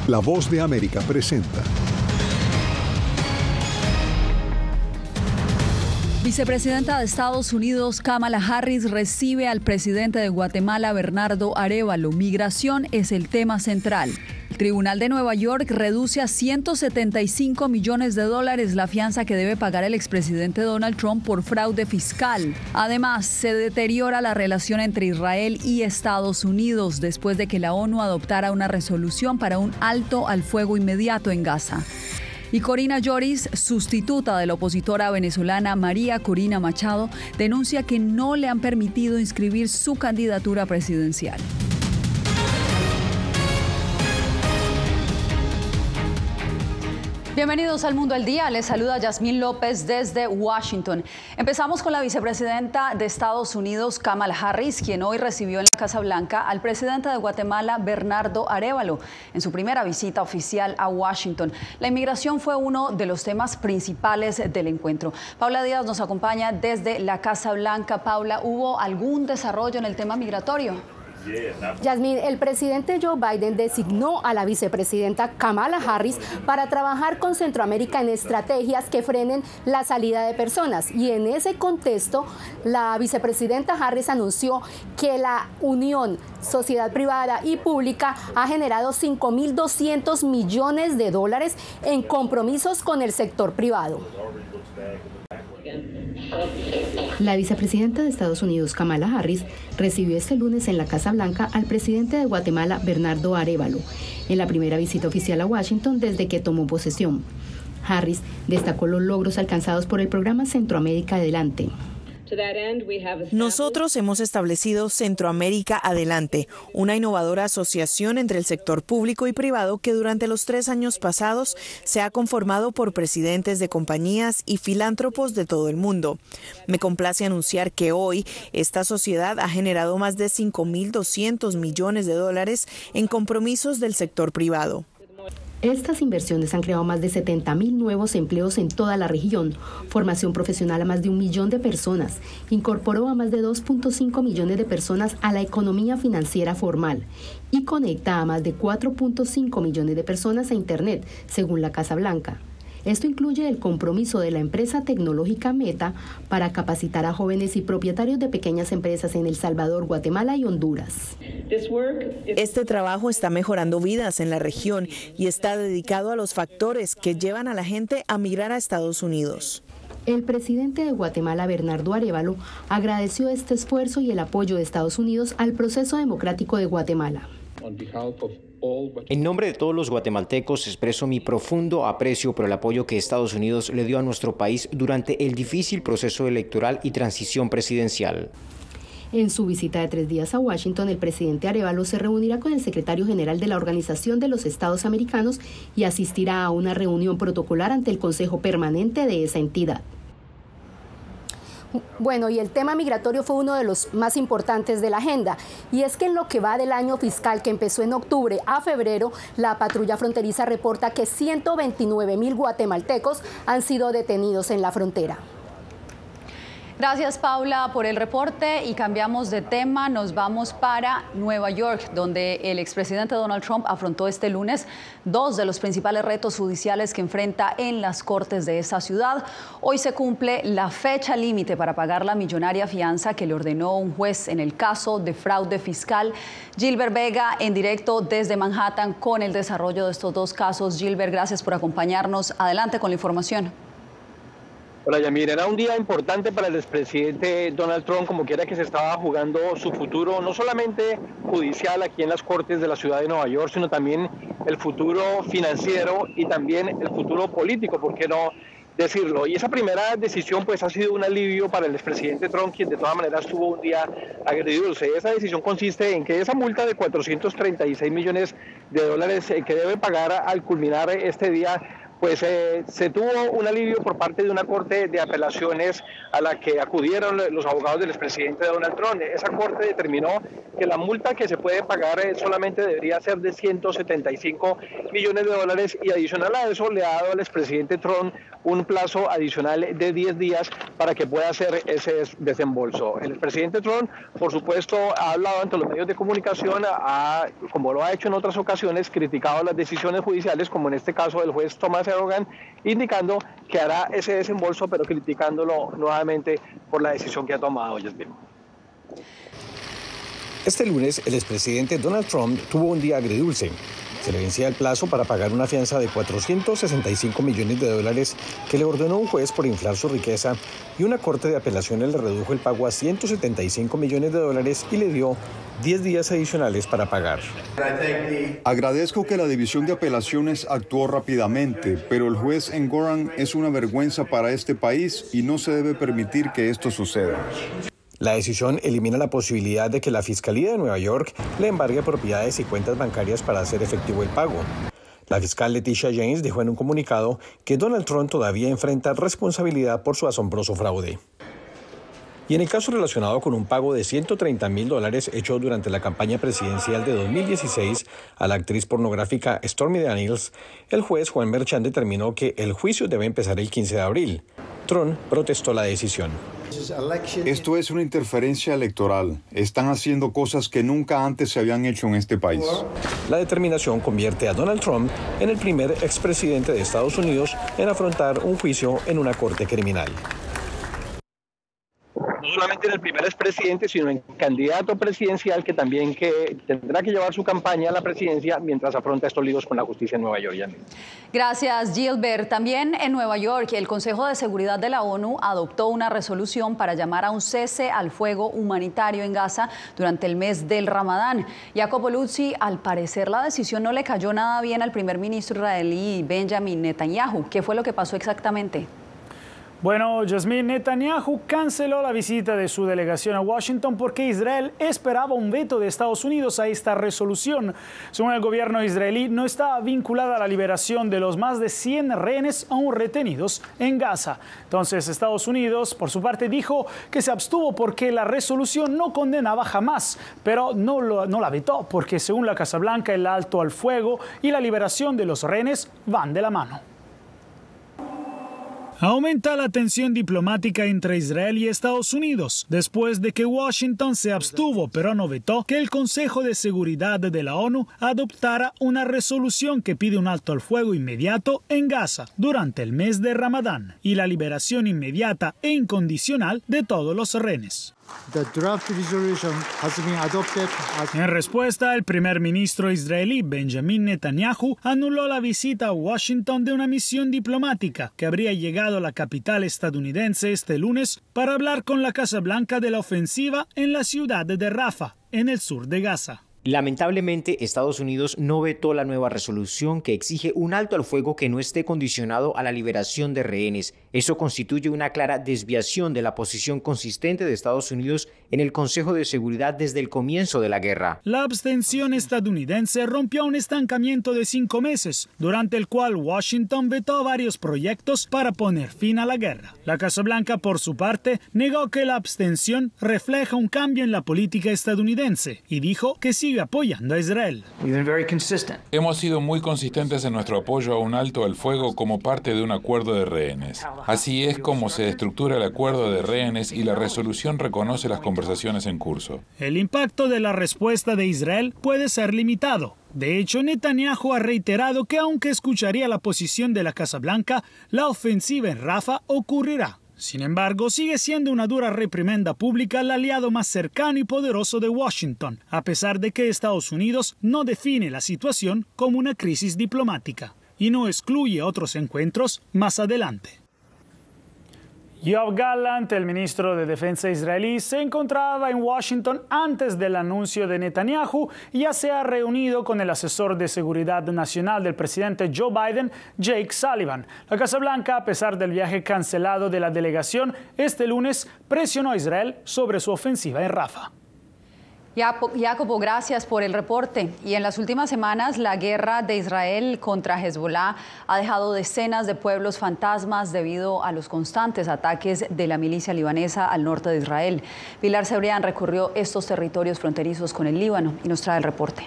La Voz de América presenta. Vicepresidenta de Estados Unidos, Kamala Harris, recibe al presidente de Guatemala, Bernardo Arévalo. Migración es el tema central. El Tribunal de Nueva York reduce a $175 millones la fianza que debe pagar el expresidente Donald Trump por fraude fiscal. Además, se deteriora la relación entre Israel y Estados Unidos después de que la ONU adoptara una resolución para un alto al fuego inmediato en Gaza. Y Corina Lloris, sustituta de la opositora venezolana María Corina Machado, denuncia que no le han permitido inscribir su candidatura presidencial. Bienvenidos al Mundo al Día. Les saluda Yasmín López desde Washington. Empezamos con la vicepresidenta de Estados Unidos, Kamala Harris, quien hoy recibió en la Casa Blanca al presidente de Guatemala, Bernardo Arévalo, en su primera visita oficial a Washington. La inmigración fue uno de los temas principales del encuentro. Paula Díaz nos acompaña desde la Casa Blanca. Paula, ¿hubo algún desarrollo en el tema migratorio? Yasmín, el presidente Joe Biden designó a la vicepresidenta Kamala Harris para trabajar con Centroamérica en estrategias que frenen la salida de personas. Y en ese contexto, la vicepresidenta Harris anunció que la unión sociedad privada y pública ha generado $5.200 millones en compromisos con el sector privado. La vicepresidenta de Estados Unidos, Kamala Harris, recibió este lunes en la Casa Blanca al presidente de Guatemala, Bernardo Arévalo, en la primera visita oficial a Washington desde que tomó posesión. Harris destacó los logros alcanzados por el programa Centroamérica Adelante. Nosotros hemos establecido Centroamérica Adelante, una innovadora asociación entre el sector público y privado que durante los 3 años pasados se ha conformado por presidentes de compañías y filántropos de todo el mundo. Me complace anunciar que hoy esta sociedad ha generado más de $5.200 millones en compromisos del sector privado. Estas inversiones han creado más de 70.000 nuevos empleos en toda la región, formación profesional a más de 1 millón de personas, incorporó a más de 2.5 millones de personas a la economía financiera formal y conecta a más de 4.5 millones de personas a Internet, según la Casa Blanca. Esto incluye el compromiso de la empresa tecnológica Meta para capacitar a jóvenes y propietarios de pequeñas empresas en El Salvador, Guatemala y Honduras. Este trabajo está mejorando vidas en la región y está dedicado a los factores que llevan a la gente a migrar a Estados Unidos. El presidente de Guatemala, Bernardo Arévalo, agradeció este esfuerzo y el apoyo de Estados Unidos al proceso democrático de Guatemala. En nombre de todos los guatemaltecos expreso mi profundo aprecio por el apoyo que Estados Unidos le dio a nuestro país durante el difícil proceso electoral y transición presidencial. En su visita de 3 días a Washington, el presidente Arévalo se reunirá con el secretario general de la Organización de los Estados Americanos y asistirá a una reunión protocolar ante el Consejo Permanente de esa entidad. Bueno, y el tema migratorio fue uno de los más importantes de la agenda. Y es que en lo que va del año fiscal, que empezó en octubre a febrero, la patrulla fronteriza reporta que 129.000 guatemaltecos han sido detenidos en la frontera. Gracias, Paula, por el reporte y cambiamos de tema. Nos vamos para Nueva York, donde el expresidente Donald Trump afrontó este lunes 2 de los principales retos judiciales que enfrenta en las cortes de esa ciudad. Hoy se cumple la fecha límite para pagar la millonaria fianza que le ordenó un juez en el caso de fraude fiscal. Gilbert Vega, en directo desde Manhattan con el desarrollo de estos 2 casos. Gilbert, gracias por acompañarnos. Adelante con la información. Hola, Yamir. Era un día importante para el expresidente Donald Trump, como quiera que se estaba jugando su futuro, no solamente judicial aquí en las Cortes de la ciudad de Nueva York, sino también el futuro financiero y también el futuro político, ¿por qué no decirlo? Y esa primera decisión pues ha sido un alivio para el expresidente Trump, quien de todas maneras tuvo un día agridulce. Esa decisión consiste en que esa multa de $436 millones que debe pagar al culminar este día pues se tuvo un alivio por parte de una corte de apelaciones a la que acudieron los abogados del expresidente Donald Trump. Esa corte determinó que la multa que se puede pagar solamente debería ser de $175 millones y adicional a eso le ha dado al expresidente Trump un plazo adicional de 10 días para que pueda hacer ese desembolso. El expresidente Trump, por supuesto, ha hablado ante los medios de comunicación, como lo ha hecho en otras ocasiones, criticado las decisiones judiciales, como en este caso del juez Thomas Erdogan, indicando que hará ese desembolso, pero criticándolo nuevamente por la decisión que ha tomado. Este lunes, el expresidente Donald Trump tuvo un día agridulce. Se le vencía el plazo para pagar una fianza de $465 millones que le ordenó un juez por inflar su riqueza, y una corte de apelaciones le redujo el pago a $175 millones y le dio 10 días adicionales para pagar. Agradezco que la División de Apelaciones actuó rápidamente, pero el juez Engoron es una vergüenza para este país y no se debe permitir que esto suceda. La decisión elimina la posibilidad de que la Fiscalía de Nueva York le embargue propiedades y cuentas bancarias para hacer efectivo el pago. La fiscal Letitia James dijo en un comunicado que Donald Trump todavía enfrenta responsabilidad por su asombroso fraude. Y en el caso relacionado con un pago de $130,000 hecho durante la campaña presidencial de 2016 a la actriz pornográfica Stormy Daniels, el juez Juan Merchan determinó que el juicio debe empezar el 15 de abril. Trump protestó la decisión. Esto es una interferencia electoral. Están haciendo cosas que nunca antes se habían hecho en este país. La determinación convierte a Donald Trump en el primer expresidente de Estados Unidos en afrontar un juicio en una corte criminal. No solamente en el primer expresidente, sino en candidato presidencial que también tendrá que llevar su campaña a la presidencia mientras afronta estos líos con la justicia en Nueva York. Gracias, Gilbert. También en Nueva York, el Consejo de Seguridad de la ONU adoptó una resolución para llamar a un cese al fuego humanitario en Gaza durante el mes del Ramadán. Jacopo Luzzi, al parecer la decisión no le cayó nada bien al primer ministro israelí Benjamin Netanyahu. ¿Qué fue lo que pasó exactamente? Bueno, Yasmín, Netanyahu canceló la visita de su delegación a Washington porque Israel esperaba un veto de Estados Unidos a esta resolución. Según el gobierno israelí, no estaba vinculada a la liberación de los más de 100 rehenes aún retenidos en Gaza. Entonces, Estados Unidos, por su parte, dijo que se abstuvo porque la resolución no condenaba jamás, pero no la vetó porque, según la Casa Blanca, el alto al fuego y la liberación de los rehenes van de la mano. Aumenta la tensión diplomática entre Israel y Estados Unidos, después de que Washington se abstuvo, pero no vetó, que el Consejo de Seguridad de la ONU adoptara una resolución que pide un alto al fuego inmediato en Gaza durante el mes de Ramadán y la liberación inmediata e incondicional de todos los rehenes. En respuesta, el primer ministro israelí Benjamin Netanyahu anuló la visita a Washington de una misión diplomática que habría llegado a la capital estadounidense este lunes para hablar con la Casa Blanca de la ofensiva en la ciudad de Rafah, en el sur de Gaza. Lamentablemente, Estados Unidos no vetó la nueva resolución que exige un alto al fuego que no esté condicionado a la liberación de rehenes. Eso constituye una clara desviación de la posición consistente de Estados Unidos en el Consejo de Seguridad desde el comienzo de la guerra. La abstención estadounidense rompió un estancamiento de 5 meses, durante el cual Washington vetó varios proyectos para poner fin a la guerra. La Casa Blanca, por su parte, negó que la abstención refleja un cambio en la política estadounidense y dijo que sigue apoyando a Israel. Hemos sido muy consistentes en nuestro apoyo a un alto al fuego como parte de un acuerdo de rehenes. Así es como se estructura el acuerdo de rehenes y la resolución reconoce las conversaciones en curso. El impacto de la respuesta de Israel puede ser limitado. De hecho, Netanyahu ha reiterado que aunque escucharía la posición de la Casa Blanca, la ofensiva en Rafah ocurrirá. Sin embargo, sigue siendo una dura reprimenda pública al aliado más cercano y poderoso de Washington, a pesar de que Estados Unidos no define la situación como una crisis diplomática y no excluye otros encuentros más adelante. Yoav Gallant, el ministro de Defensa israelí, se encontraba en Washington antes del anuncio de Netanyahu y ya se ha reunido con el asesor de seguridad nacional del presidente Joe Biden, Jake Sullivan. La Casa Blanca, a pesar del viaje cancelado de la delegación, este lunes presionó a Israel sobre su ofensiva en Rafah. Jacopo, gracias por el reporte. Y en las últimas semanas, la guerra de Israel contra Hezbollah ha dejado decenas de pueblos fantasmas debido a los constantes ataques de la milicia libanesa al norte de Israel. Pilar Cebrián recorrió estos territorios fronterizos con el Líbano y nos trae el reporte.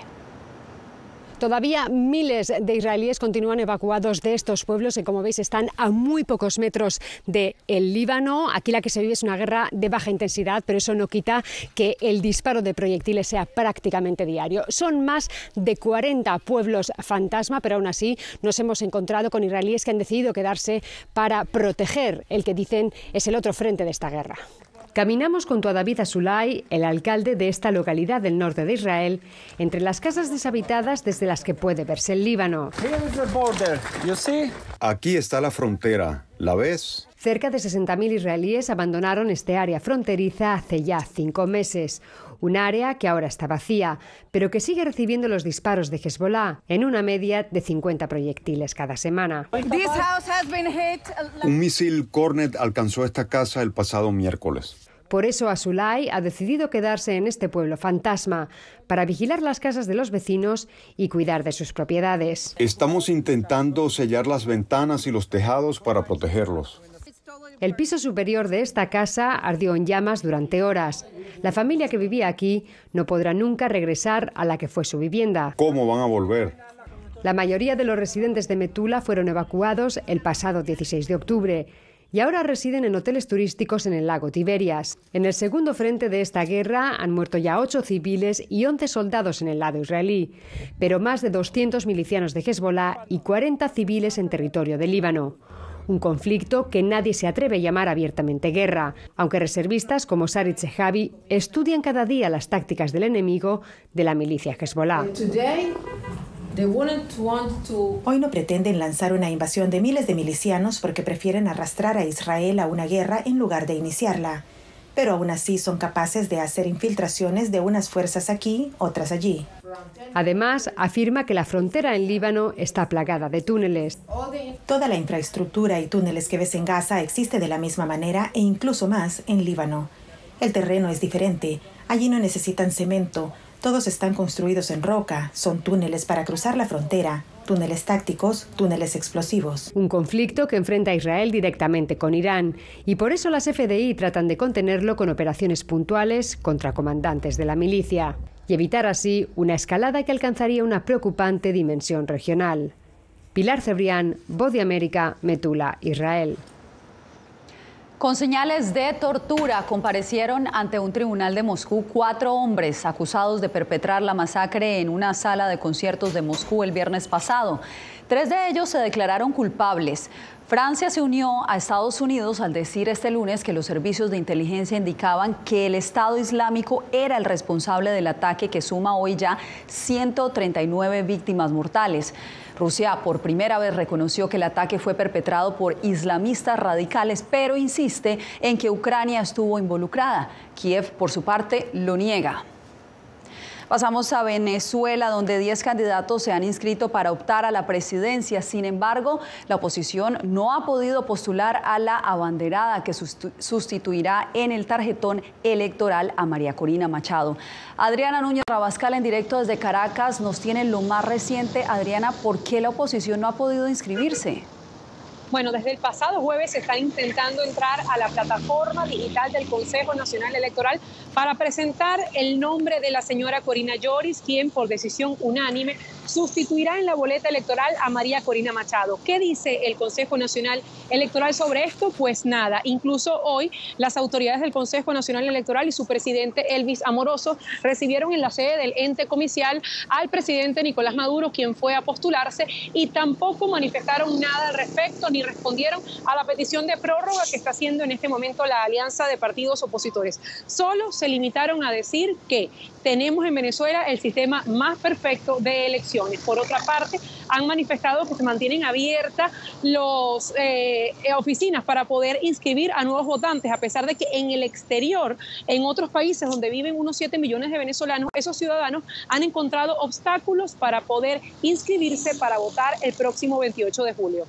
Todavía miles de israelíes continúan evacuados de estos pueblos que, como veis, están a muy pocos metros del Líbano. Aquí la que se vive es una guerra de baja intensidad, pero eso no quita que el disparo de proyectiles sea prácticamente diario. Son más de 40 pueblos fantasma, pero aún así nos hemos encontrado con israelíes que han decidido quedarse para proteger el que dicen es el otro frente de esta guerra. Caminamos junto a David Azulay, el alcalde de esta localidad del norte de Israel, entre las casas deshabitadas desde las que puede verse el Líbano. Aquí está la frontera, ¿la ves? Cerca de 60.000 israelíes abandonaron este área fronteriza hace ya 5 meses. Un área que ahora está vacía, pero que sigue recibiendo los disparos de Hezbollah, en una media de 50 proyectiles cada semana. Un misil Kornet alcanzó esta casa el pasado miércoles. Por eso Azulay ha decidido quedarse en este pueblo fantasma, para vigilar las casas de los vecinos y cuidar de sus propiedades. Estamos intentando sellar las ventanas y los tejados para protegerlos. El piso superior de esta casa ardió en llamas durante horas. La familia que vivía aquí no podrá nunca regresar a la que fue su vivienda. ¿Cómo van a volver? La mayoría de los residentes de Metula fueron evacuados el pasado 16 de octubre y ahora residen en hoteles turísticos en el lago Tiberias. En el segundo frente de esta guerra han muerto ya 8 civiles y 11 soldados en el lado israelí, pero más de 200 milicianos de Hezbollah y 40 civiles en territorio del Líbano. Un conflicto que nadie se atreve a llamar abiertamente guerra, aunque reservistas como Sarit Zehavi estudian cada día las tácticas del enemigo de la milicia Hezbollah. Hoy no pretenden lanzar una invasión de miles de milicianos porque prefieren arrastrar a Israel a una guerra en lugar de iniciarla. Pero aún así son capaces de hacer infiltraciones de unas fuerzas aquí, otras allí. Además, afirma que la frontera en Líbano está plagada de túneles. Toda la infraestructura y túneles que ves en Gaza existe de la misma manera e incluso más en Líbano. El terreno es diferente. Allí no necesitan cemento. Todos están construidos en roca. Son túneles para cruzar la frontera. Túneles tácticos, túneles explosivos. Un conflicto que enfrenta a Israel directamente con Irán y por eso las FDI tratan de contenerlo con operaciones puntuales contra comandantes de la milicia y evitar así una escalada que alcanzaría una preocupante dimensión regional. Pilar Cebrián, Voz de América, Metula, Israel. Con señales de tortura comparecieron ante un tribunal de Moscú 4 hombres acusados de perpetrar la masacre en una sala de conciertos de Moscú el viernes pasado. 3 de ellos se declararon culpables. Francia se unió a Estados Unidos al decir este lunes que los servicios de inteligencia indicaban que el Estado Islámico era el responsable del ataque que suma hoy ya 139 víctimas mortales. Rusia por primera vez reconoció que el ataque fue perpetrado por islamistas radicales, pero insiste en que Ucrania estuvo involucrada. Kiev, por su parte, lo niega. Pasamos a Venezuela, donde 10 candidatos se han inscrito para optar a la presidencia. Sin embargo, la oposición no ha podido postular a la abanderada que sustituirá en el tarjetón electoral a María Corina Machado. Adriana Núñez Rabascal, en directo desde Caracas, nos tiene lo más reciente. Adriana, ¿por qué la oposición no ha podido inscribirse? Bueno, desde el pasado jueves se están intentando entrar a la plataforma digital del Consejo Nacional Electoral para presentar el nombre de la señora Corina Lloris, quien por decisión unánime sustituirá en la boleta electoral a María Corina Machado. ¿Qué dice el Consejo Nacional Electoral sobre esto? Pues nada, incluso hoy las autoridades del Consejo Nacional Electoral y su presidente Elvis Amoroso recibieron en la sede del ente comicial al presidente Nicolás Maduro, quien fue a postularse, y tampoco manifestaron nada al respecto ni respondieron a la petición de prórroga que está haciendo en este momento la alianza de partidos opositores. Solo se limitaron a decir que tenemos en Venezuela el sistema más perfecto de elecciones. Por otra parte, han manifestado que se mantienen abiertas las oficinas para poder inscribir a nuevos votantes, a pesar de que en el exterior, en otros países donde viven unos 7 millones de venezolanos, esos ciudadanos han encontrado obstáculos para poder inscribirse para votar el próximo 28 de julio.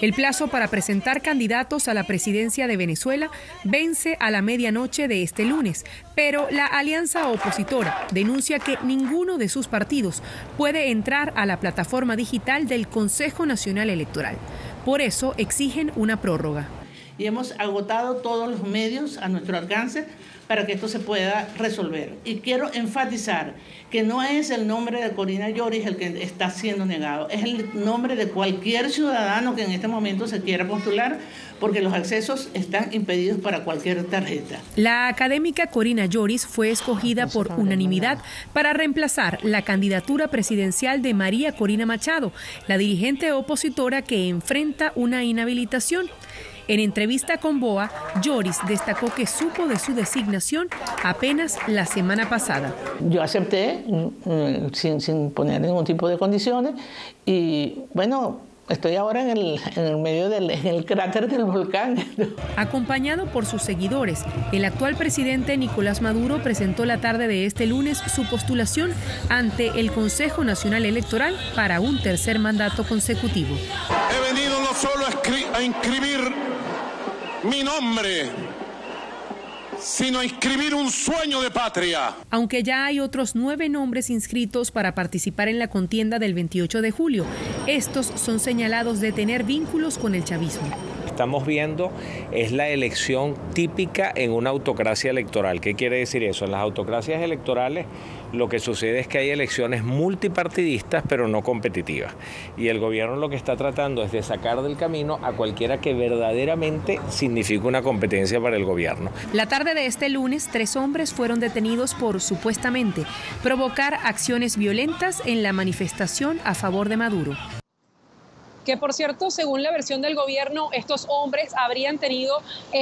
El plazo para presentar candidatos a la presidencia de Venezuela vence a la medianoche de este lunes, pero la alianza opositora denuncia que ninguno de sus partidos puede entrar a la plataforma digital del Consejo Nacional Electoral. Por eso exigen una prórroga. Y hemos agotado todos los medios a nuestro alcance para que esto se pueda resolver. Y quiero enfatizar que no es el nombre de Corina Lloris el que está siendo negado, es el nombre de cualquier ciudadano que en este momento se quiera postular, porque los accesos están impedidos para cualquier tarjeta. La académica Corina Lloris fue escogida por unanimidad para reemplazar la candidatura presidencial de María Corina Machado, la dirigente opositora que enfrenta una inhabilitación. En entrevista con BOA, Lloris destacó que supo de su designación apenas la semana pasada. Yo acepté sin poner ningún tipo de condiciones y bueno, estoy ahora en el medio en el cráter del volcán. Acompañado por sus seguidores, el actual presidente Nicolás Maduro presentó la tarde de este lunes su postulación ante el Consejo Nacional Electoral para un tercer mandato consecutivo. He venido no solo a inscribir mi nombre, sino a inscribir un sueño de patria. Aunque ya hay otros 9 nombres inscritos para participar en la contienda del 28 de julio, estos son señalados de tener vínculos con el chavismo. Estamos viendo es la elección típica en una autocracia electoral. ¿Qué quiere decir eso? En las autocracias electorales lo que sucede es que hay elecciones multipartidistas pero no competitivas. Y el gobierno lo que está tratando es de sacar del camino a cualquiera que verdaderamente signifique una competencia para el gobierno. La tarde de este lunes, 3 hombres fueron detenidos por, supuestamente, provocar acciones violentas en la manifestación a favor de Maduro. Que por cierto, según la versión del gobierno, estos hombres habrían tenido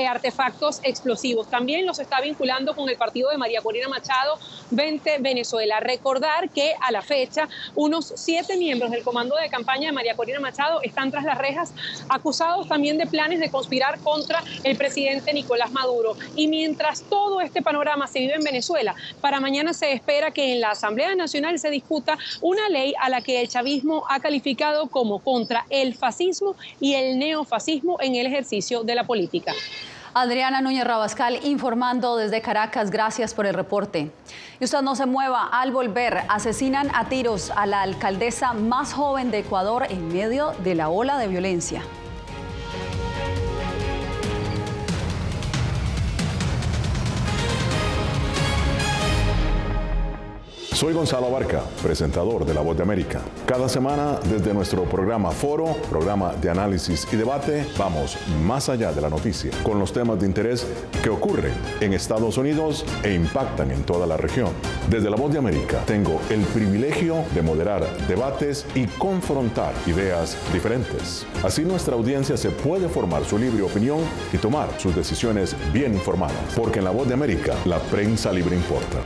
artefactos explosivos. También los está vinculando con el partido de María Corina Machado, Vente Venezuela. Recordar que a la fecha, unos 7 miembros del comando de campaña de María Corina Machado están tras las rejas, acusados también de planes de conspirar contra el presidente Nicolás Maduro. Y mientras todo este panorama se vive en Venezuela, para mañana se espera que en la Asamblea Nacional se discuta una ley a la que el chavismo ha calificado como contra el fascismo y el neofascismo en el ejercicio de la política. Adriana Núñez Rabascal informando desde Caracas. Gracias por el reporte. Y usted no se mueva. Al volver, asesinan a tiros a la alcaldesa más joven de Ecuador en medio de la ola de violencia. Soy Gonzalo Abarca, presentador de La Voz de América. Cada semana, desde nuestro programa Foro, programa de análisis y debate, vamos más allá de la noticia, con los temas de interés que ocurren en Estados Unidos e impactan en toda la región. Desde La Voz de América, tengo el privilegio de moderar debates y confrontar ideas diferentes. Así nuestra audiencia se puede formar su libre opinión y tomar sus decisiones bien informadas. Porque en La Voz de América, la prensa libre importa.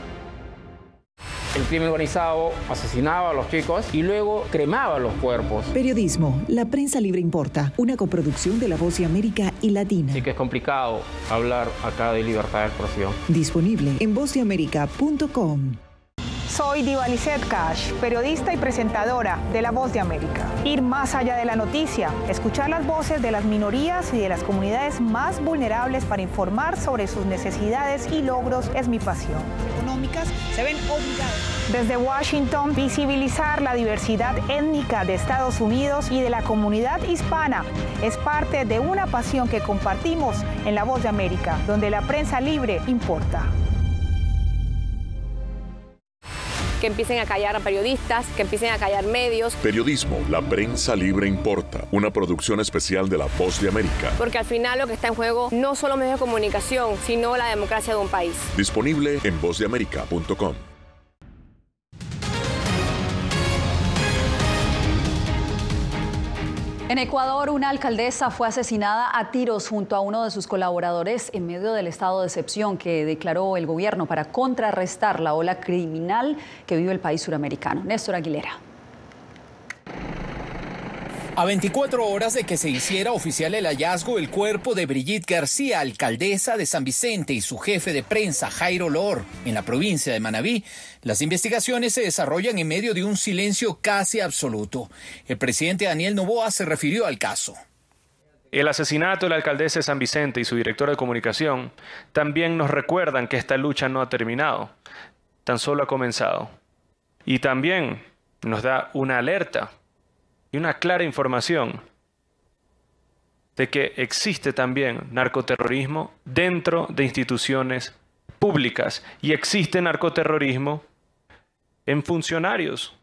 El crimen organizado asesinaba a los chicos y luego cremaba los cuerpos. Periodismo, la prensa libre importa, una coproducción de La Voz de América y Latina. Así que es complicado hablar acá de libertad de expresión. Disponible en vozdeamerica.com. Soy Diva Lizeth Cash, periodista y presentadora de La Voz de América. Ir más allá de la noticia, escuchar las voces de las minorías y de las comunidades más vulnerables para informar sobre sus necesidades y logros es mi pasión. Económicas se ven obligadas. Desde Washington, visibilizar la diversidad étnica de Estados Unidos y de la comunidad hispana es parte de una pasión que compartimos en La Voz de América, donde la prensa libre importa. Que empiecen a callar a periodistas, que empiecen a callar medios. Periodismo, la prensa libre importa. Una producción especial de La Voz de América. Porque al final lo que está en juego no solo medios de comunicación, sino la democracia de un país. Disponible en vozdeamerica.com. En Ecuador, una alcaldesa fue asesinada a tiros junto a uno de sus colaboradores en medio del estado de excepción que declaró el gobierno para contrarrestar la ola criminal que vive el país suramericano. Néstor Aguilera. A 24 horas de que se hiciera oficial el hallazgo, el cuerpo de Brigitte García, alcaldesa de San Vicente, y su jefe de prensa, Jairo Lor, en la provincia de Manabí, las investigaciones se desarrollan en medio de un silencio casi absoluto. El presidente Daniel Noboa se refirió al caso. El asesinato de la alcaldesa de San Vicente y su directora de comunicación también nos recuerdan que esta lucha no ha terminado, tan solo ha comenzado. Y también nos da una alerta y una clara información de que existe también narcoterrorismo dentro de instituciones públicas y existe narcoterrorismo en funcionarios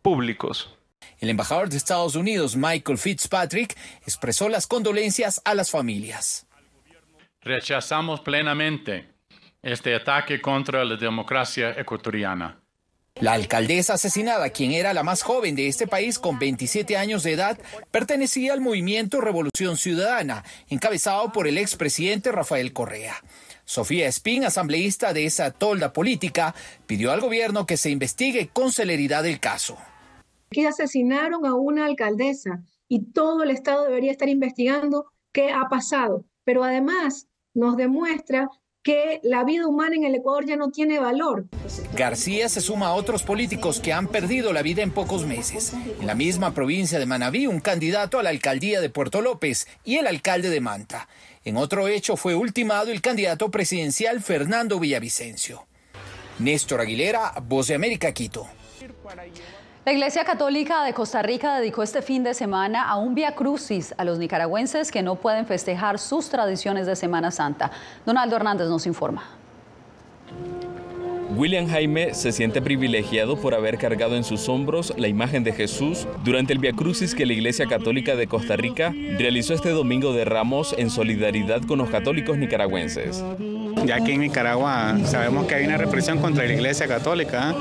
públicos. El embajador de Estados Unidos, Michael Fitzpatrick, expresó las condolencias a las familias. Rechazamos plenamente este ataque contra la democracia ecuatoriana. La alcaldesa asesinada, quien era la más joven de este país con 27 años de edad, pertenecía al movimiento Revolución Ciudadana, encabezado por el expresidente Rafael Correa. Sofía Espín, asambleísta de esa tolda política, pidió al gobierno que se investigue con celeridad el caso. Que asesinaron a una alcaldesa y todo el Estado debería estar investigando qué ha pasado. Pero además nos demuestra que la vida humana en el Ecuador ya no tiene valor. García se suma a otros políticos que han perdido la vida en pocos meses. En la misma provincia de Manabí, un candidato a la alcaldía de Puerto López y el alcalde de Manta. En otro hecho fue ultimado el candidato presidencial Fernando Villavicencio. Néstor Aguilera, Voz de América, Quito. La Iglesia Católica de Costa Rica dedicó este fin de semana a un Vía Crucis a los nicaragüenses que no pueden festejar sus tradiciones de Semana Santa. Donaldo Hernández nos informa. William Jaime se siente privilegiado por haber cargado en sus hombros la imagen de Jesús durante el Vía Crucis que la Iglesia Católica de Costa Rica realizó este domingo de Ramos en solidaridad con los católicos nicaragüenses. Ya que en Nicaragua sabemos que hay una represión contra la Iglesia Católica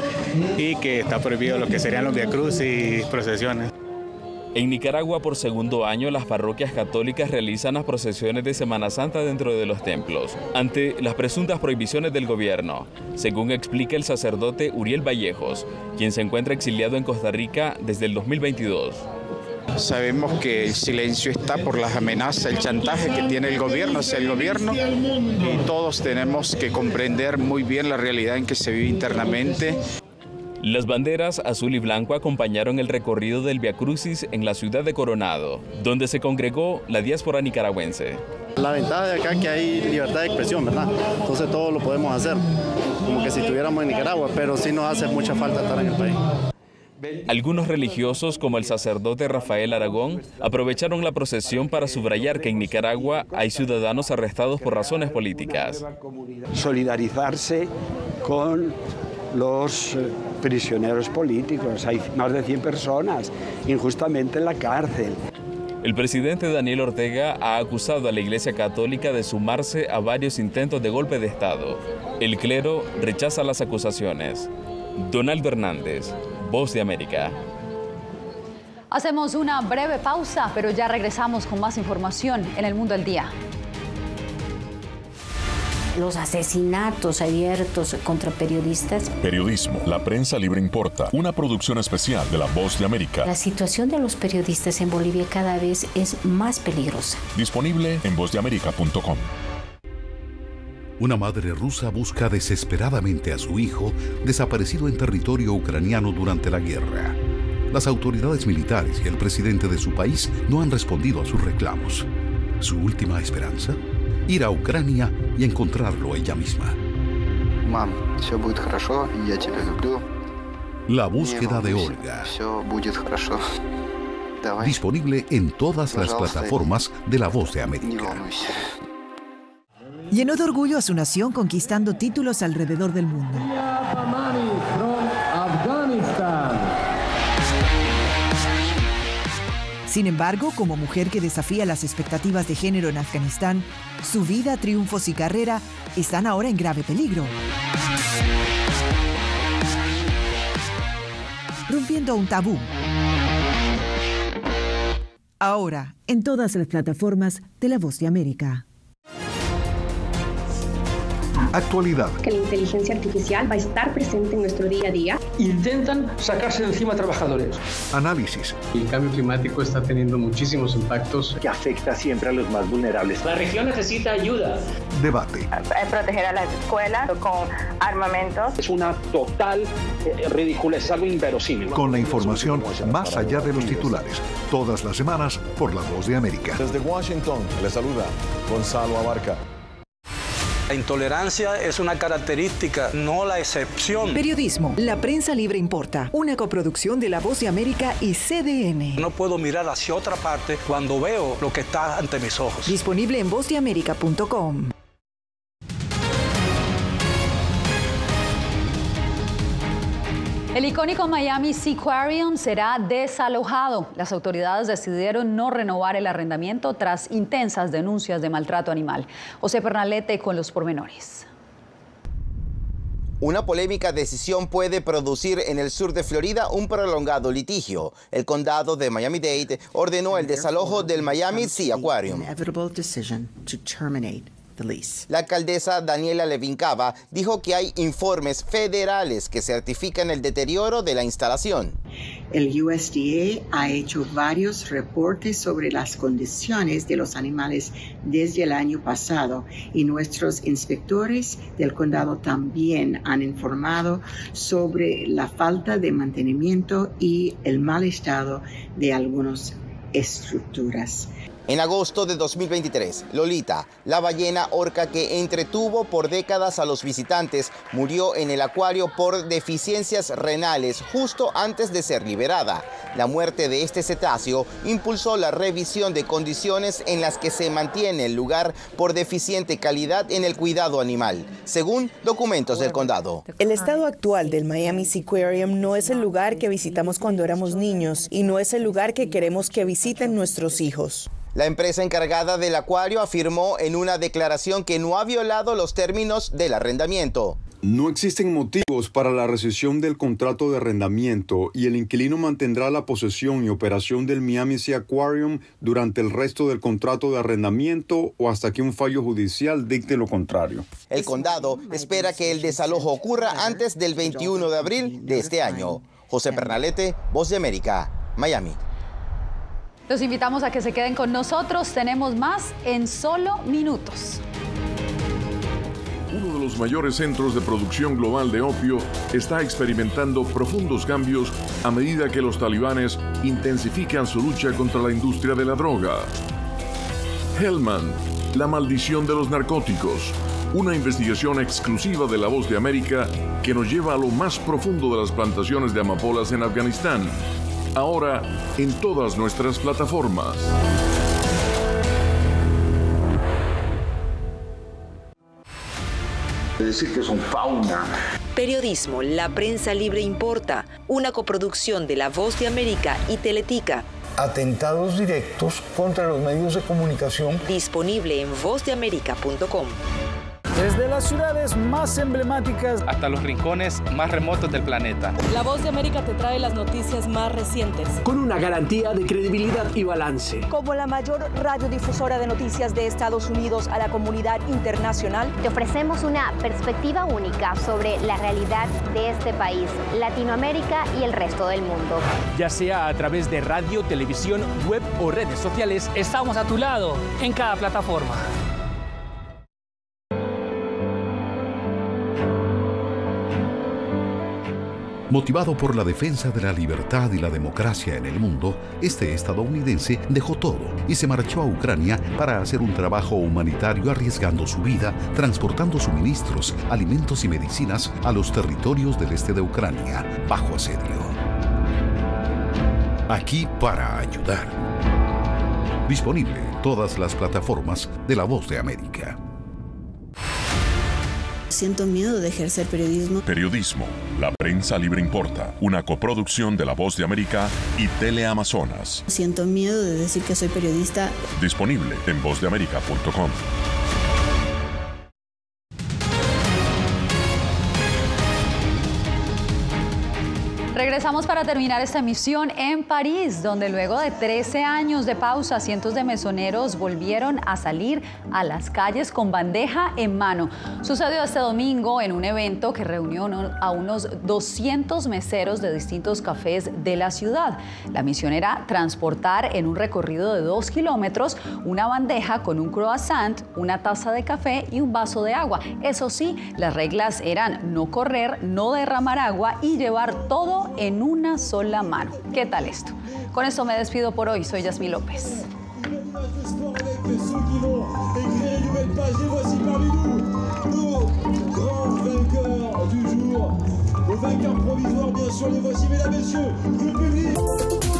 y que está prohibido lo que serían los Vía Crucis y procesiones. En Nicaragua, por segundo año, las parroquias católicas realizan las procesiones de Semana Santa dentro de los templos, ante las presuntas prohibiciones del gobierno, según explica el sacerdote Uriel Vallejos, quien se encuentra exiliado en Costa Rica desde el 2022. Sabemos que el silencio está por las amenazas, el chantaje que tiene el gobierno hacia el gobierno, y todos tenemos que comprender muy bien la realidad en que se vive internamente. Las banderas azul y blanco acompañaron el recorrido del Vía Crucis en la ciudad de Coronado, donde se congregó la diáspora nicaragüense. La ventaja de acá es que hay libertad de expresión, ¿verdad? Entonces todo lo podemos hacer, como que si estuviéramos en Nicaragua, pero sí nos hace mucha falta estar en el país. Algunos religiosos, como el sacerdote Rafael Aragón, aprovecharon la procesión para subrayar que en Nicaragua hay ciudadanos arrestados por razones políticas. Solidarizarse con los prisioneros políticos. Hay más de 100 personas injustamente en la cárcel. El presidente Daniel Ortega ha acusado a la Iglesia Católica de sumarse a varios intentos de golpe de Estado. El clero rechaza las acusaciones. Donaldo Hernández, Voz de América. Hacemos una breve pausa, pero ya regresamos con más información en El Mundo al Día. Los asesinatos abiertos contra periodistas. Periodismo, la prensa libre importa. Una producción especial de La Voz de América. La situación de los periodistas en Bolivia cada vez es más peligrosa. Disponible en vozdeamerica.com. Una madre rusa busca desesperadamente a su hijo desaparecido en territorio ucraniano durante la guerra. Las autoridades militares y el presidente de su país no han respondido a sus reclamos. ¿Su última esperanza? Ir a Ucrania y encontrarlo ella misma. Mam, все будет хорошо, я тебя люблю. La búsqueda de Olga. Все будет хорошо. Disponible en todas las plataformas de La Voz de América. Llenó de orgullo a su nación conquistando títulos alrededor del mundo. Sin embargo, como mujer que desafía las expectativas de género en Afganistán, su vida, triunfos y carrera están ahora en grave peligro. Rompiendo un tabú. Ahora, en todas las plataformas de La Voz de América. Actualidad. Que la inteligencia artificial va a estar presente en nuestro día a día. Intentan sacarse de encima a trabajadores. Análisis. El cambio climático está teniendo muchísimos impactos que afecta siempre a los más vulnerables. La región necesita ayuda. Debate. Proteger a las escuelas con armamentos. Es una total ridiculez, es algo inverosímil. Con la información más allá de los titulares. Todas las semanas por La Voz de América. Desde Washington, le saluda Gonzalo Abarca. La intolerancia es una característica, no la excepción. Periodismo. La prensa libre importa. Una coproducción de La Voz de América y CDN. No puedo mirar hacia otra parte cuando veo lo que está ante mis ojos. Disponible en vozdeamerica.com. El icónico Miami Seaquarium será desalojado. Las autoridades decidieron no renovar el arrendamiento tras intensas denuncias de maltrato animal. José Pernalete con los pormenores. Una polémica decisión puede producir en el sur de Florida un prolongado litigio. El condado de Miami-Dade ordenó el desalojo del Miami Seaquarium. La alcaldesa Daniela Levin Cava dijo que hay informes federales que certifican el deterioro de la instalación. El USDA ha hecho varios reportes sobre las condiciones de los animales desde el año pasado y nuestros inspectores del condado también han informado sobre la falta de mantenimiento y el mal estado de algunas estructuras. En agosto de 2023, Lolita, la ballena orca que entretuvo por décadas a los visitantes, murió en el acuario por deficiencias renales justo antes de ser liberada. La muerte de este cetáceo impulsó la revisión de condiciones en las que se mantiene el lugar por deficiente calidad en el cuidado animal, según documentos del condado. El estado actual del Miami Seaquarium no es el lugar que visitamos cuando éramos niños y no es el lugar que queremos que visiten nuestros hijos. La empresa encargada del acuario afirmó en una declaración que no ha violado los términos del arrendamiento. No existen motivos para la rescisión del contrato de arrendamiento y el inquilino mantendrá la posesión y operación del Miami Seaquarium durante el resto del contrato de arrendamiento o hasta que un fallo judicial dicte lo contrario. El condado espera que el desalojo ocurra antes del 21 de abril de este año. José Pernalete, Voz de América, Miami. Los invitamos a que se queden con nosotros. Tenemos más en solo minutos. Uno de los mayores centros de producción global de opio está experimentando profundos cambios a medida que los talibanes intensifican su lucha contra la industria de la droga. Helmand, la maldición de los narcóticos. Una investigación exclusiva de La Voz de América que nos lleva a lo más profundo de las plantaciones de amapolas en Afganistán. Ahora en todas nuestras plataformas. Decir que son fauna. Periodismo, la prensa libre importa. Una coproducción de La Voz de América y Teletica. Atentados directos contra los medios de comunicación. Disponible en vozdeamerica.com. Desde las ciudades más emblemáticas hasta los rincones más remotos del planeta. La Voz de América te trae las noticias más recientes. Con una garantía de credibilidad y balance. Como la mayor radiodifusora de noticias de Estados Unidos a la comunidad internacional, te ofrecemos una perspectiva única sobre la realidad de este país, Latinoamérica y el resto del mundo. Ya sea a través de radio, televisión, web o redes sociales, estamos a tu lado en cada plataforma. Motivado por la defensa de la libertad y la democracia en el mundo, este estadounidense dejó todo y se marchó a Ucrania para hacer un trabajo humanitario arriesgando su vida, transportando suministros, alimentos y medicinas a los territorios del este de Ucrania, bajo asedio. Aquí para ayudar. Disponible en todas las plataformas de La Voz de América. Siento miedo de ejercer periodismo. Periodismo, la prensa libre importa. Una coproducción de La Voz de América y Teleamazonas. Siento miedo de decir que soy periodista. Disponible en vozdeamerica.com. Regresamos para terminar esta emisión en París, donde luego de 13 años de pausa, cientos de mesoneros volvieron a salir a las calles con bandeja en mano. Sucedió este domingo en un evento que reunió a unos 200 meseros de distintos cafés de la ciudad. La misión era transportar en un recorrido de 2 kilómetros una bandeja con un croissant, una taza de café y un vaso de agua. Eso sí, las reglas eran no correr, no derramar agua y llevar todo en una sola mano. ¿Qué tal esto? Con esto me despido por hoy. Soy Yasmín López. Le vainqueur provisoire, bien sûr, les voici, mesdames, messieurs, le public.